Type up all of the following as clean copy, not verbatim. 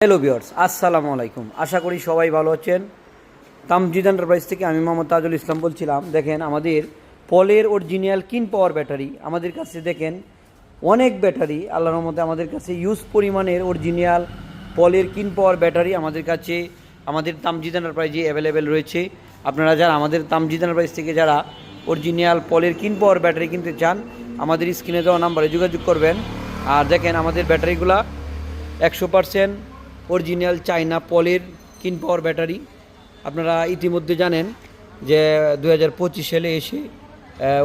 Hello viewers, আসসালামু আলাইকুম। আশা করি সবাই ভালো আছেন। তামজিদ এন্টারপ্রাইজ থেকে আমি মোহাম্মদ তাজুল ইসলাম বলছিলাম। দেখেন আমাদের পলের অরিজিনাল কিন পাওয়ার ব্যাটারি আমাদের কাছে দেখেন অনেক ব্যাটারি আল্লাহর রহমতে আমাদের কাছে ইউজ পরিমাণের অরিজিনাল পলের কিন পাওয়ার ব্যাটারি আমাদের কাছে আমাদের তামজিদ এন্টারপ্রাইজে অ্যাভেলেবেল রয়েছে। আপনারা যারা আমাদের তামজিদ এন্টারপ্রাইজ থেকে যারা অরিজিনাল পলের কিন পাওয়ার ব্যাটারি কিনতে চান আমাদের স্ক্রিনে দেওয়া নাম্বারে যোগাযোগ করবেন। আর দেখেন আমাদের ব্যাটারিগুলা 100% অরিজিনাল চায়না পলের কিন পাওয়ার ব্যাটারি। আপনারা ইতিমধ্যে জানেন যে 2025 সালে এসে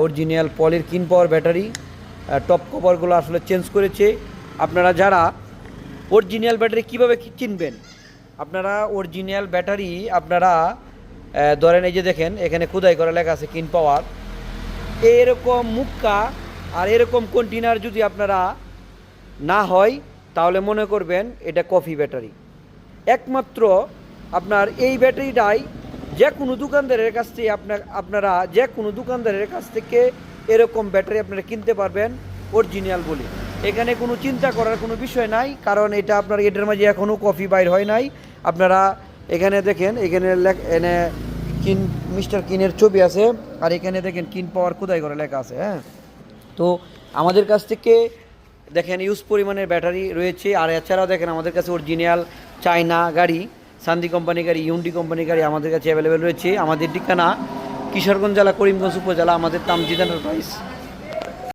অরিজিনাল পলের কিন পাওয়ার ব্যাটারি টপ কভারগুলো আসলে চেঞ্জ করেছে। আপনারা যারা অরিজিনাল ব্যাটারি কীভাবে চিনবেন, আপনারা অরিজিনাল ব্যাটারি আপনারা ধরেন এই যে দেখেন এখানে খোদাই করা লেখা আছে কিন পাওয়ার। এরকম মুক্কা আর এরকম কন্টেনার যদি আপনারা না হয় তাহলে মনে করবেন এটা কফি ব্যাটারি। একমাত্র আপনার এই ব্যাটারিটাই যে কোনো দোকানদারের কাছ থেকে আপনারা যে কোনো দোকানদারের কাছ থেকে এরকম ব্যাটারি আপনারা কিনতে পারবেন অরিজিনাল বলে। এখানে কোনো চিন্তা করার কোনো বিষয় নাই, কারণ এটা আপনার এটার মাঝে এখনও কফি বাইর হয় নাই। আপনারা এখানে দেখেন এখানে এনে কিন মিস্টার কিনের ছবি আছে, আর এখানে দেখেন কিন পাওয়ার খোদাই করে লেখা আছে। হ্যাঁ, তো আমাদের কাছ থেকে দেখেন ইউজ পরিমাণের ব্যাটারি রয়েছে। আর এছাড়াও দেখেন আমাদের কাছে অরিজিনাল চায়না গাড়ি, সান্দি কোম্পানি গাড়ি, ইউন্ডি কোম্পানি গাড়ি আমাদের কাছে অ্যাভেলেবেল রয়েছে। আমাদের ঠিকানা কিশোরগঞ্জ জেলা, করিমগঞ্জ উপজেলা, আমাদের তামজিদ এন্টারপ্রাইজ।